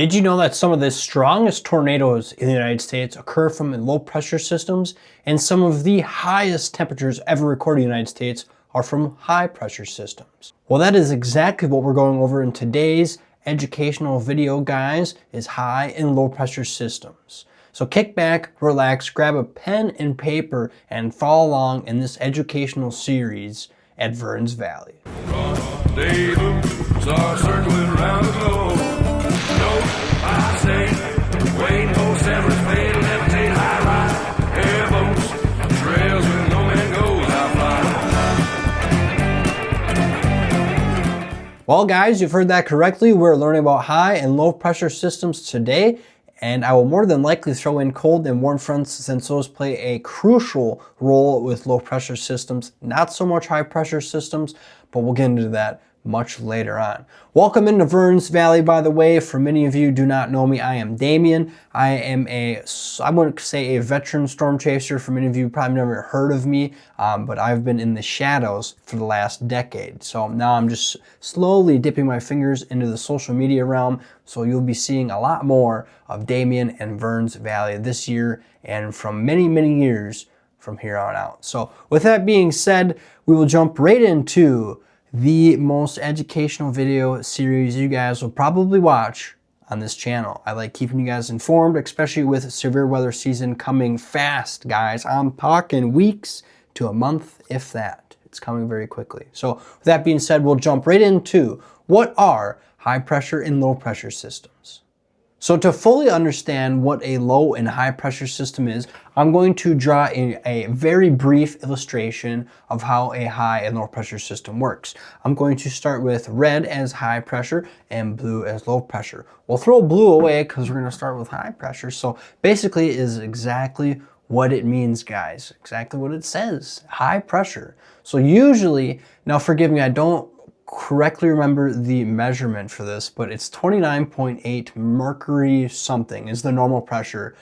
Did you know that some of the strongest tornadoes in the United States occur from low pressure systems, and some of the highest temperatures ever recorded in the United States are from high pressure systems? Well, that is exactly what we're going over in today's educational video, guys, is high and low pressure systems. So kick back, relax, grab a pen and paper, and follow along in this educational series at Verns Valley. Well, guys, you've heard that correctly. We're learning about high and low pressure systems today, and I will more than likely throw in cold and warm fronts since those play a crucial role with low pressure systems, not so much high pressure systems, but we'll get into that much later on. Welcome into Verns Valley, by the way. For many of you who do not know me, I am Damien. I am I wouldn't say a veteran storm chaser. For many of you, probably never heard of me, but I've been in the shadows for the last decade. So now I'm just slowly dipping my fingers into the social media realm. So you'll be seeing a lot more of Damien and Verns Valley this year and from many, many years from here on out. So with that being said, we will jump right into the most educational video series you guys will probably watch on this channel. I like keeping you guys informed, especially with severe weather season coming fast, guys. I'm talking weeks to a month, if that. It's coming very quickly. So with that being said, we'll jump right into what are high pressure and low pressure systems. So to fully understand what a low and high pressure system is, I'm going to draw a very brief illustration of how a high and low pressure system works. I'm going to start with red as high pressure and blue as low pressure. We'll throw blue away because we're going to start with high pressure. So basically it is exactly what it means, guys. Exactly what it says, high pressure. So usually, now forgive me, I don't correctly remember the measurement for this, but it's 29.8 mercury something is the normal pressure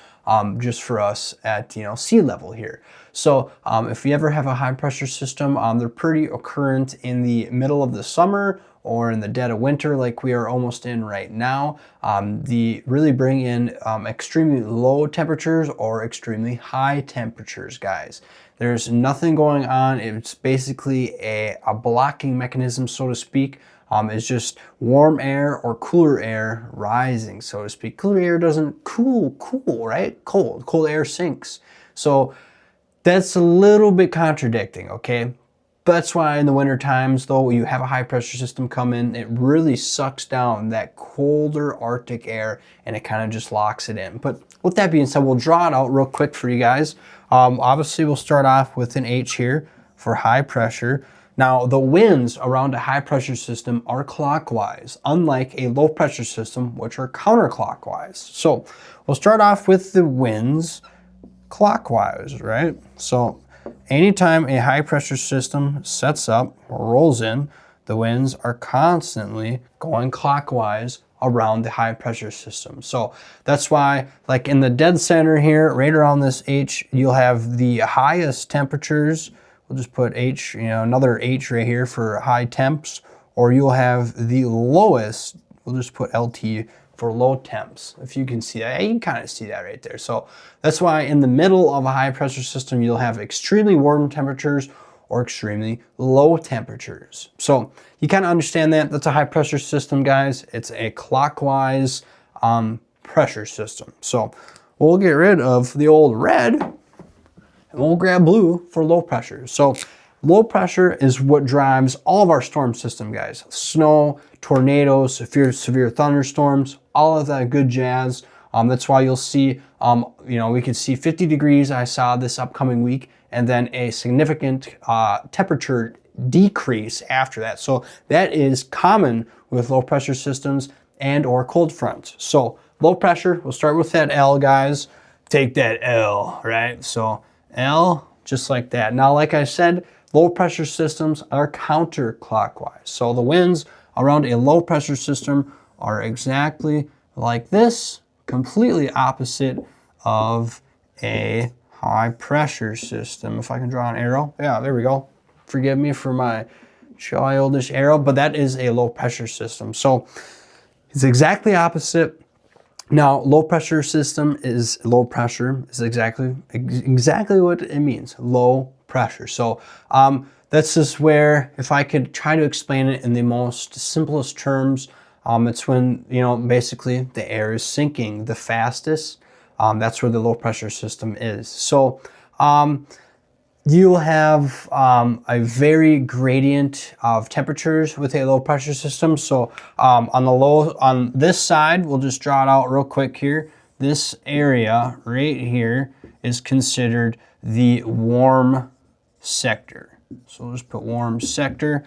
just for us at sea level here. So if you ever have a high pressure system, they're pretty occurrent in the middle of the summer or in the dead of winter like we are almost in right now. They really bring in extremely low temperatures or extremely high temperatures, guys. There's nothing going on. It's basically a blocking mechanism, so to speak. It's just warm air or cooler air rising, so to speak. Cooler air doesn't cool, right? Cold air sinks. So that's a little bit contradicting, okay? That's why in the winter times, though, you have a high pressure system come in, it really sucks down that colder Arctic air and it kind of just locks it in. But with that being said, we'll draw it out real quick for you guys. Obviously, we'll start off with an H here for high pressure. Now, the winds around a high pressure system are clockwise, unlike a low pressure system, which are counterclockwise. So we'll start off with the winds clockwise, right? So anytime a high pressure system sets up or rolls in, the winds are constantly going clockwise around the high pressure system. So that's why, like in the dead center here, right around this H, you'll have the highest temperatures. We'll just put H, another H right here for high temps, or you'll have the lowest, we'll just put LT for low temps. If you can see that, you can kind of see that right there. So that's why in the middle of a high pressure system, you'll have extremely warm temperatures or extremely low temperatures. So you kind of understand that. That's a high pressure system, guys. It's a clockwise pressure system. So we'll get rid of the old red and we'll grab blue for low pressure. So low pressure is what drives all of our storm system, guys. Snow, tornadoes, severe thunderstorms, all of that good jazz. That's why you'll see, we could see 50 degrees I saw this upcoming week, and then a significant temperature decrease after that. So that is common with low pressure systems and or cold fronts. So low pressure, we'll start with that L, guys. Take that L, right? So L, just like that. Now, like I said, low pressure systems are counterclockwise. So the winds around a low pressure system are exactly like this, completely opposite of a high pressure system. If I can draw an arrow, yeah, there we go. Forgive me for my childish arrow, but that is a low pressure system. So it's exactly opposite. Now, low pressure system is low pressure is exactly what it means, low pressure. So that's just where, if I could try to explain it in the most simplest terms, it's when, you know, basically the air is sinking the fastest. That's where the low pressure system is. So you'll have a very gradient of temperatures with a low pressure system. So on this side, we'll just draw it out real quick here. This area right here is considered the warm sector. So we'll just put warm sector,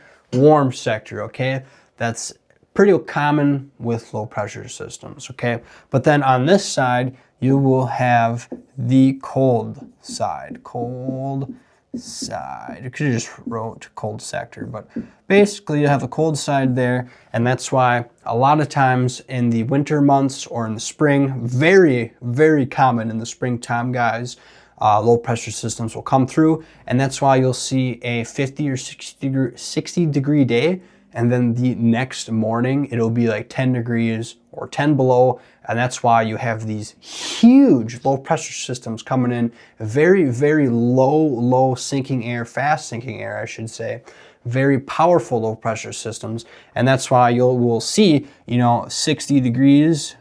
okay? That's pretty common with low pressure systems, okay? But then on this side, you will have the cold side. You could have just wrote cold sector, but basically you have a cold side there, and that's why a lot of times in the winter months or in the spring, very, very common in the springtime, guys, low pressure systems will come through, and that's why you'll see a 50 or 60 degree day, and then the next morning it'll be like 10 degrees or 10 below, and that's why you have these huge low pressure systems coming in, very, very low sinking air, fast sinking air, I should say, very powerful low pressure systems, and that's why we'll see, you know, 60 degrees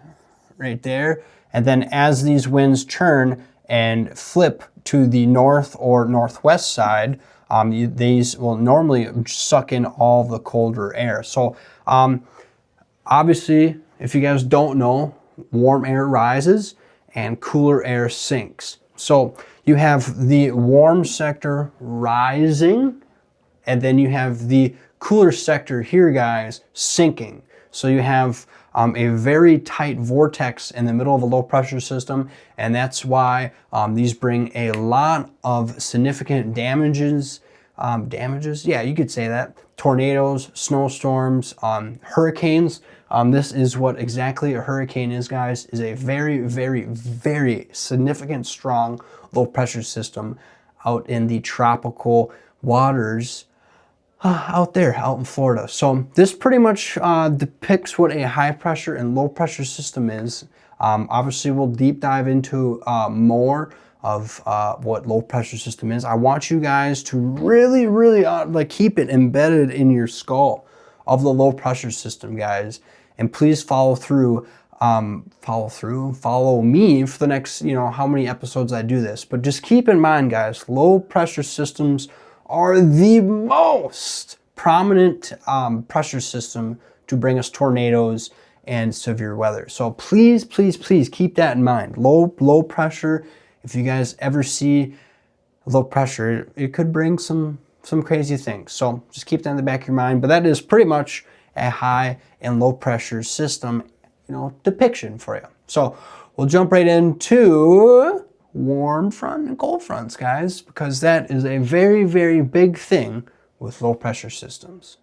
right there, and then as these winds turn and flip to the north or northwest side, these will normally suck in all the colder air. So obviously, if you guys don't know, warm air rises and cooler air sinks. So you have the warm sector rising, and then you have the cooler sector here, guys, sinking. So you have a very tight vortex in the middle of a low pressure system, and that's why these bring a lot of significant damages, yeah, you could say that, tornadoes, snowstorms, hurricanes. This is what exactly a hurricane is, guys, is a very, very, very significant, strong low pressure system out in the tropical waters out there, out in Florida. So this pretty much depicts what a high pressure and low pressure system is. Obviously, we'll deep dive into more of what low pressure system is. I want you guys to really, really like keep it embedded in your skull of the low pressure system, guys. And please follow me for the next, you know, how many episodes I do this. But just keep in mind, guys, low pressure systems are the most prominent pressure system to bring us tornadoes and severe weather. So please, please, please keep that in mind. Low pressure, if you guys ever see low pressure, it could bring some crazy things. So just keep that in the back of your mind. But that is pretty much a high and low pressure system, you know, depiction for you. So we'll jump right into warm front and cold fronts, guys, because that is a very, very big thing with low pressure systems.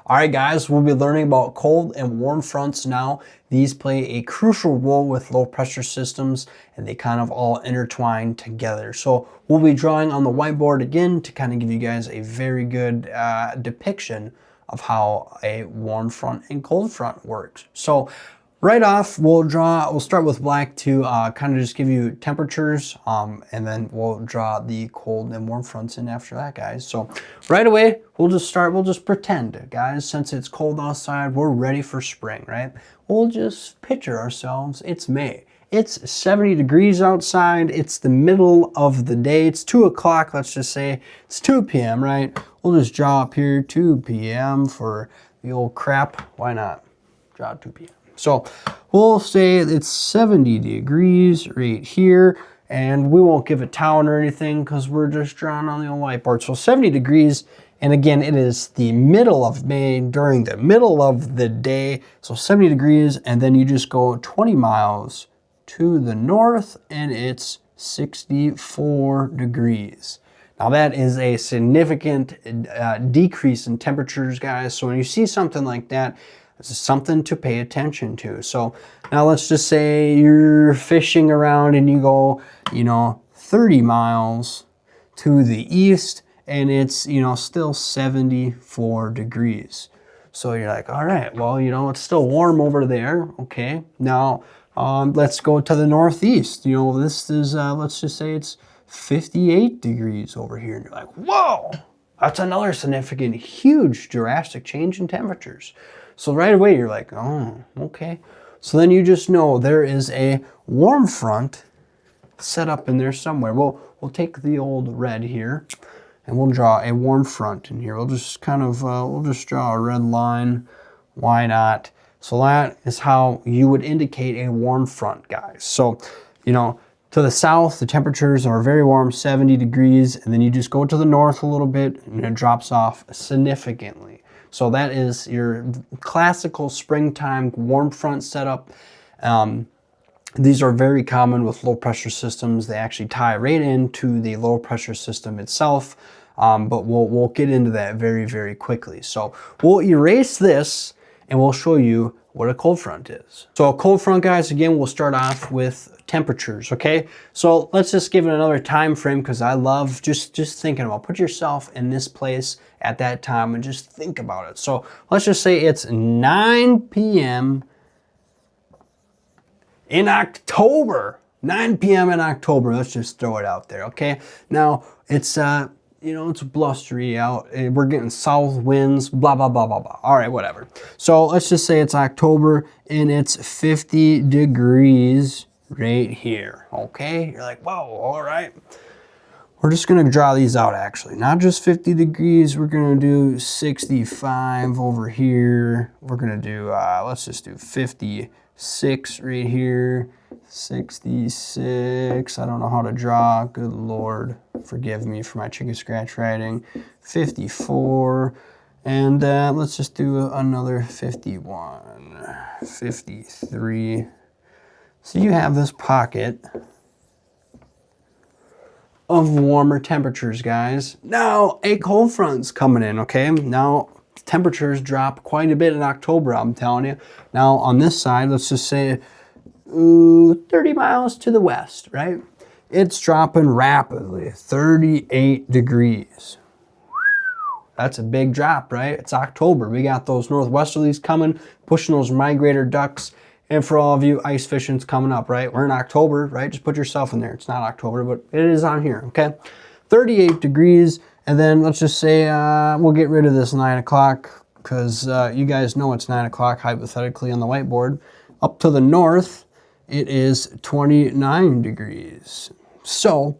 All right, guys, we'll be learning about cold and warm fronts now. These play a crucial role with low pressure systems, and they kind of all intertwine together. So we'll be drawing on the whiteboard again to kind of give you guys a very good depiction of how a warm front and cold front works. So right off, we'll start with black to kind of just give you temperatures, and then we'll draw the cold and warm fronts in after that, guys. So right away, we'll just pretend, guys, since it's cold outside, we're ready for spring, right? We'll just picture ourselves, it's May. It's 70 degrees outside, it's the middle of the day, it's 2 o'clock, let's just say, it's 2 p.m., right? We'll just draw up here 2 p.m. for the old crap, why not? Draw 2 p.m. So we'll say it's 70 degrees right here, and we won't give a town or anything because we're just drawing on the old whiteboard. So 70 degrees, and again, it is the middle of May during the middle of the day. So 70 degrees, and then you just go 20 miles to the north, and it's 64 degrees. Now that is a significant decrease in temperatures, guys. So when you see something like that, this is something to pay attention to. So now let's just say you're fishing around and you go, 30 miles to the east, and it's, still 74 degrees. So you're like, all right, well, you know, it's still warm over there. Okay, now let's go to the northeast. You know, this is, let's just say it's 58 degrees over here. And you're like, whoa, that's another significant, huge, drastic change in temperatures. So right away, you're like, oh, okay. So then you just know there is a warm front set up in there somewhere. We'll take the old red here and we'll draw a warm front in here. We'll just kind of, we'll just draw a red line. Why not? So that is how you would indicate a warm front, guys. So, you know, to the south, the temperatures are very warm, 70 degrees, and then you just go to the north a little bit and it drops off significantly. So that is your classical springtime warm front setup. These are very common with low pressure systems. They actually tie right into the low pressure system itself, but we'll get into that very, very quickly. So we'll erase this and we'll show you what a cold front is. So a cold front, guys, again, we'll start off with temperatures, okay? So let's just give it another time frame because I love just thinking about, put yourself in this place at that time and just think about it. So let's just say it's 9 p.m. in October. 9 p.m. in October, let's just throw it out there, okay? Now, it's, you know, it's blustery out. We're getting south winds, blah, blah, blah, blah, blah. All right, whatever. So let's just say it's October and it's 50 degrees right here, okay? You're like, whoa, all right. We're just gonna draw these out actually. Not just 50 degrees, we're gonna do 65 over here. We're gonna do, let's just do 56 right here. 66, I don't know how to draw, good Lord, forgive me for my chicken scratch writing. 54, and let's just do another 51, 53. So you have this pocket of warmer temperatures, guys. Now, a cold front's coming in, okay? Now, temperatures drop quite a bit in October, I'm telling you. Now, on this side, let's just say 30 miles to the west, right? It's dropping rapidly, 38 degrees. That's a big drop, right? It's October. We got those northwesterlies coming, pushing those migrator ducks. And for all of you, ice fishing's coming up, right? We're in October, right? Just put yourself in there. It's not October, but it is on here, okay? 38 degrees, and then let's just say we'll get rid of this 9 o'clock because you guys know it's 9 o'clock hypothetically on the whiteboard. Up to the north, it is 29 degrees. So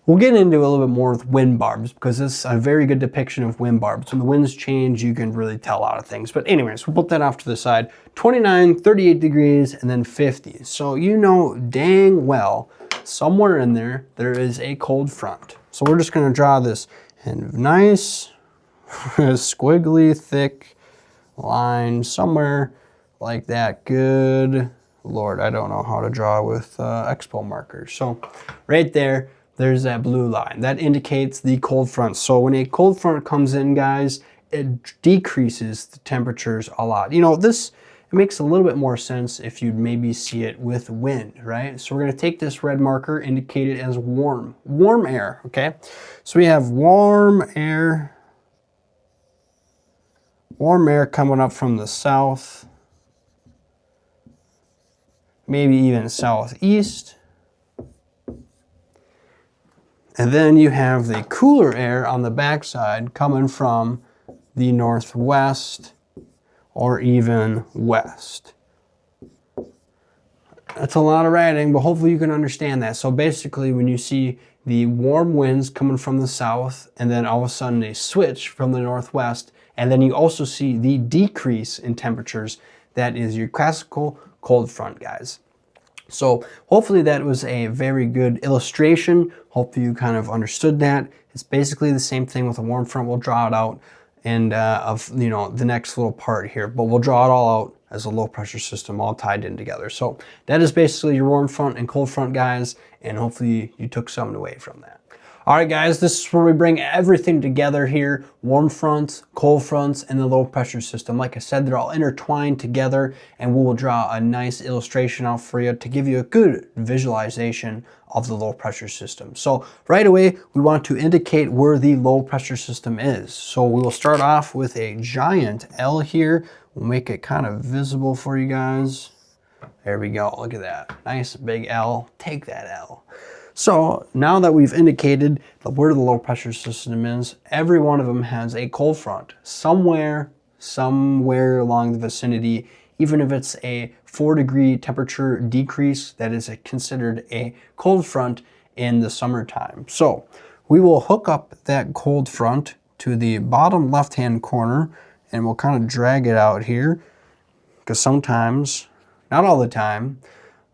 we'll get into a little bit more with wind barbs because this is a very good depiction of wind barbs. When the winds change, you can really tell a lot of things. But anyways, we'll put that off to the side. 29, 38 degrees, and then 50. So you know dang well, somewhere in there, there is a cold front. So we're just gonna draw this nice, squiggly, thick line somewhere like that. Good Lord, I don't know how to draw with Expo markers. So right there, there's that blue line. That indicates the cold front. So when a cold front comes in, guys, it decreases the temperatures a lot. You know, this, it makes a little bit more sense if you'd maybe see it with wind, right? So we're gonna take this red marker, indicate it as warm air, okay? So we have warm air coming up from the south, maybe even southeast. And then you have the cooler air on the backside coming from the northwest or even west. That's a lot of writing, but hopefully you can understand that. So basically when you see the warm winds coming from the south and then all of a sudden they switch from the northwest, and then you also see the decrease in temperatures, that is your classical cold front, guys. So hopefully that was a very good illustration. Hopefully you kind of understood that. It's basically the same thing with a warm front. We'll draw it out and of, you know, the next little part here, but we'll draw it all out as a low pressure system all tied in together. So that is basically your warm front and cold front, guys, and hopefully you took something away from that. All right, guys, this is where we bring everything together here. Warm fronts, cold fronts, and the low pressure system. Like I said, they're all intertwined together, and we will draw a nice illustration out for you to give you a good visualization of the low pressure system. So right away, we want to indicate where the low pressure system is. So we will start off with a giant L here. We'll make it kind of visible for you guys. There we go, look at that. Nice big L, take that L. So now that we've indicated where the low pressure system is, every one of them has a cold front somewhere along the vicinity. Even if it's a 4-degree temperature decrease, that is considered a cold front in the summertime. So we will hook up that cold front to the bottom left-hand corner, and we'll kind of drag it out here, because sometimes, not all the time,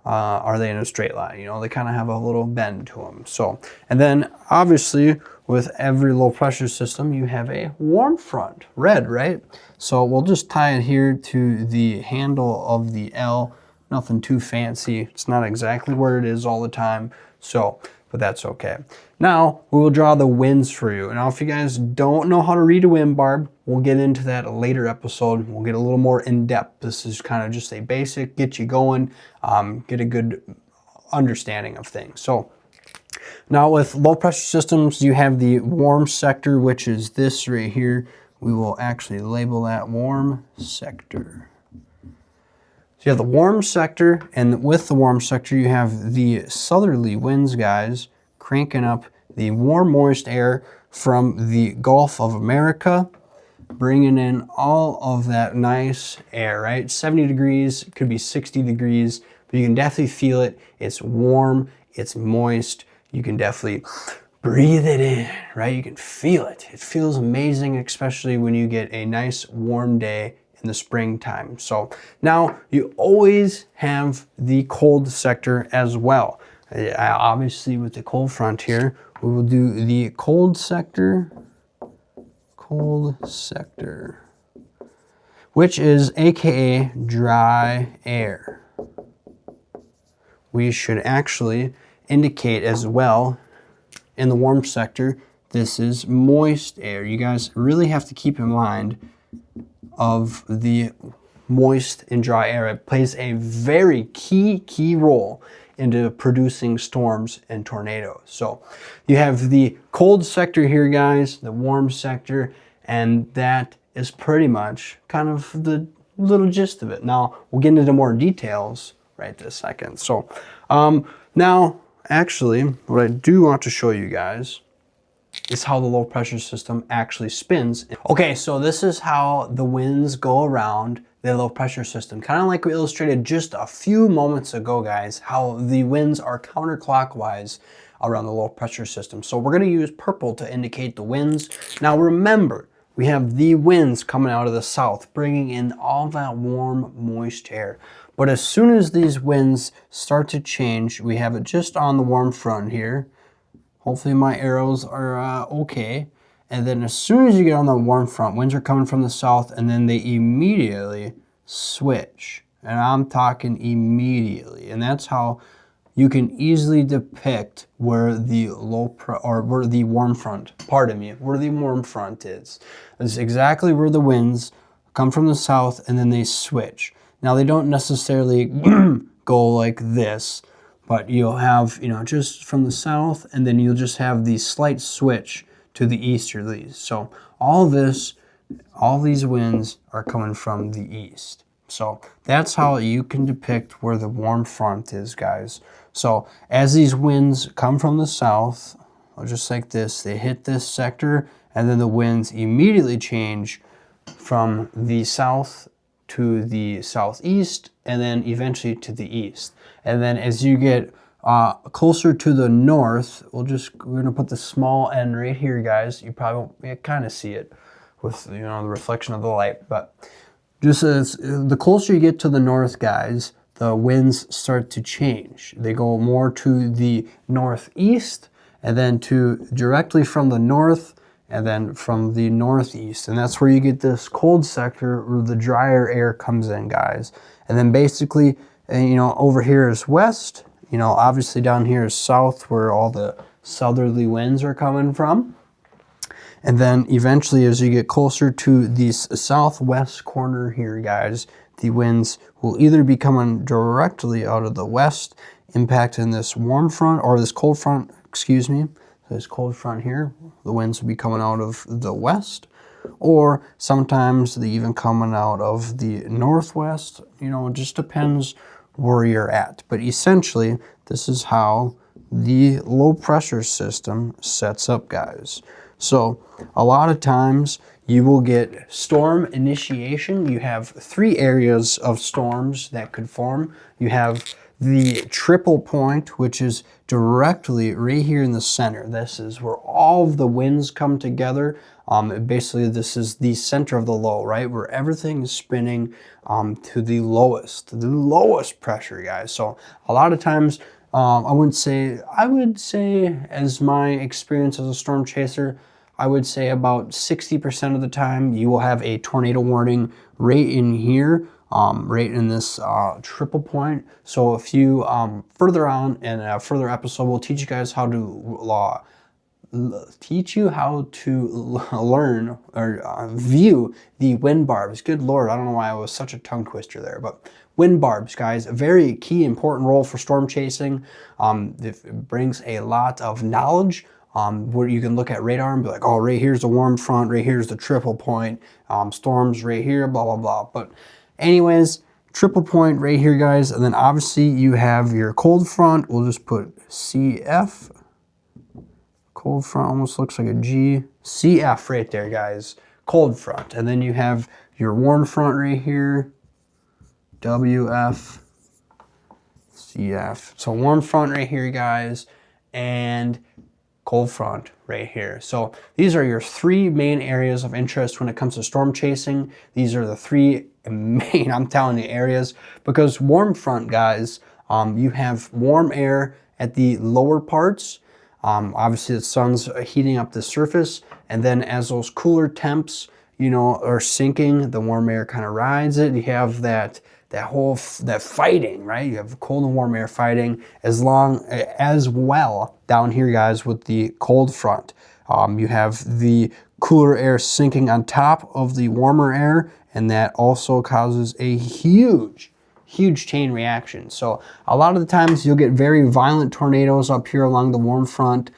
are they in a straight line. You know, they kind of have a little bend to them. So, and then obviously with every low pressure system, you have a warm front, red, right? So we'll just tie it here to the handle of the L. Nothing too fancy. It's not exactly where it is all the time. So, but that's okay. Now we will draw the winds for you. Now, if you guys don't know how to read a wind barb, we'll get into that a later episode. We'll get a little more in depth. This is kind of just a basic, get you going, get a good understanding of things. So now with low pressure systems, you have the warm sector, which is this right here. We will actually label that warm sector. So you have the warm sector, and with the warm sector, you have the southerly winds, guys, cranking up the warm, moist air from the Gulf of America, bringing in all of that nice air, right? 70 degrees, could be 60 degrees, but you can definitely feel it. It's warm, it's moist. You can definitely breathe it in, right? You can feel it. It feels amazing, especially when you get a nice warm day in the springtime. So now you always have the cold sector as well. Obviously with the cold front here, we will do the cold sector, which is AKA dry air. We should actually indicate as well in the warm sector, this is moist air. You guys really have to keep in mind of the moist and dry air. It plays a very key role into producing storms and tornadoes. So you have the cold sector here, guys, the warm sector, and that is pretty much kind of the little gist of it. Now we'll get into more details right this second. So now actually what I do want to show you guys is how the low pressure system actually spins. Okay, so this is how the winds go around the low pressure system. Kind of like we illustrated just a few moments ago, guys, how the winds are counterclockwise around the low pressure system. So we're gonna use purple to indicate the winds. Now remember, we have the winds coming out of the south, bringing in all that warm, moist air. But as soon as these winds start to change, we have it just on the warm front here. Hopefully my arrows are okay. And then as soon as you get on the warm front, winds are coming from the south, and then they immediately switch. And I'm talking immediately. And that's how you can easily depict where the where the warm front is. It's exactly where the winds come from the south, and then they switch. Now they don't necessarily go like this, but you'll have, you know, just from the south, and then you'll just have the slight switch to the easterlies. So all these winds are coming from the east. So that's how you can depict where the warm front is, guys. So as these winds come from the south, just like this, they hit this sector, and then the winds immediately change from the south to the southeast, and then eventually to the east. And then as you get closer to the north, we're gonna put the small n right here, guys. You probably won't kind of see it with, you know, the reflection of the light, but just as the closer you get to the north, guys, the winds start to change. They go more to the northeast, and then to directly from the north, and then from the northeast. And that's where you get this cold sector where the drier air comes in, guys. And then basically, you know, over here is west, you know, obviously down here is south where all the southerly winds are coming from. And then eventually, as you get closer to the southwest corner here, guys, the winds will either be coming directly out of the west, impacting this warm front, or this cold front, excuse me, this cold front here. The winds will be coming out of the west, or sometimes they even coming out of the northwest. You know, it just depends where you're at. But essentially, this is how the low pressure system sets up, guys. So a lot of times you will get storm initiation. You have three areas of storms that could form. You have the triple point, which is directly right here in the center. This is where all of the winds come together. Basically, this is the center of the low, right? Where everything is spinning to the lowest pressure, guys. So a lot of times, I would say, as my experience as a storm chaser, I would say about 60% of the time you will have a tornado warning right in here, right in this triple point. So if you further on in a further episode, we'll teach you guys how to learn or view the wind barbs. Good Lord, I don't know why I was such a tongue twister there, but wind barbs, guys, a very key important role for storm chasing. It brings a lot of knowledge. Where you can look at radar and be like, oh, right here's the warm front, right here's the triple point, storms right here, blah, blah, blah. But anyways, triple point right here, guys. And then obviously you have your cold front. We'll just put CF. Cold front almost looks like a G. CF right there, guys. Cold front. And then you have your warm front right here. WF. CF. So warm front right here, guys. And cold front right here. So these are your three main areas of interest when it comes to storm chasing. These are the three main, I'm telling you, areas, because warm front, guys, you have warm air at the lower parts. Obviously the sun's heating up the surface, and then as those cooler temps, you know, are sinking, the warm air kind of rides it. You have that fighting, right? You have cold and warm air fighting as well down here, guys, with the cold front. You have the cooler air sinking on top of the warmer air, and that also causes a huge chain reaction. So a lot of the times you'll get very violent tornadoes up here along the warm front.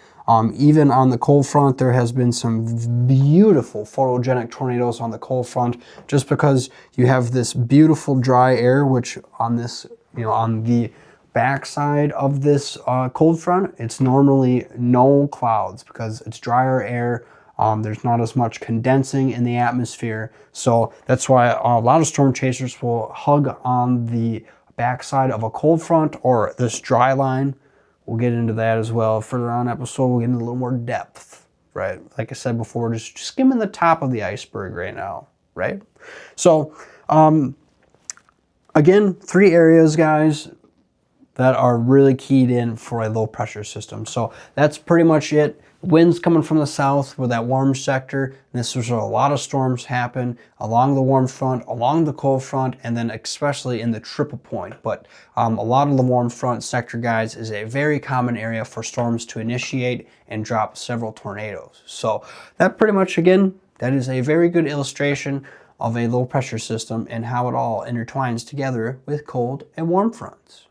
Even on the cold front, there has been some beautiful photogenic tornadoes on the cold front, just because you have this beautiful dry air, which on this, you know, on the backside of this cold front, it's normally no clouds because it's drier air. There's not as much condensing in the atmosphere. So that's why a lot of storm chasers will hug on the backside of a cold front or this dry line. We'll get into that as well. Further on episode, we'll get into a little more depth, right? Like I said before, just skimming the top of the iceberg right now, right? So, again, three areas, guys, that are really keyed in for a low pressure system. So that's pretty much it. Winds coming from the south with that warm sector. This is where a lot of storms happen along the warm front, along the cold front, and then especially in the triple point. But a lot of the warm front sector, guys, is a very common area for storms to initiate and drop several tornadoes. So that pretty much, again, that is a very good illustration of a low pressure system and how it all intertwines together with cold and warm fronts.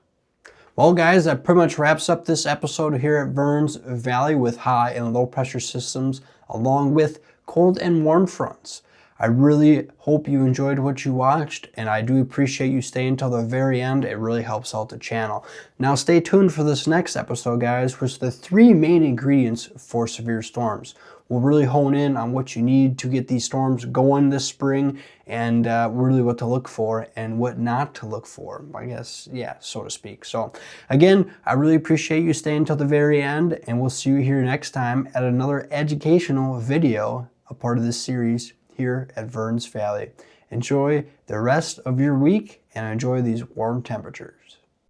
Well, guys, that pretty much wraps up this episode here at Verns Valley with high and low pressure systems, along with cold and warm fronts. I really hope you enjoyed what you watched, and I do appreciate you staying until the very end. It really helps out the channel. Now, stay tuned for this next episode, guys, which is the three main ingredients for severe storms. We'll really hone in on what you need to get these storms going this spring, and really what to look for and what not to look for, I guess, yeah, so to speak. So again, I really appreciate you staying until the very end, and we'll see you here next time at another educational video, a part of this series here at Verns Valley. Enjoy the rest of your week and enjoy these warm temperatures.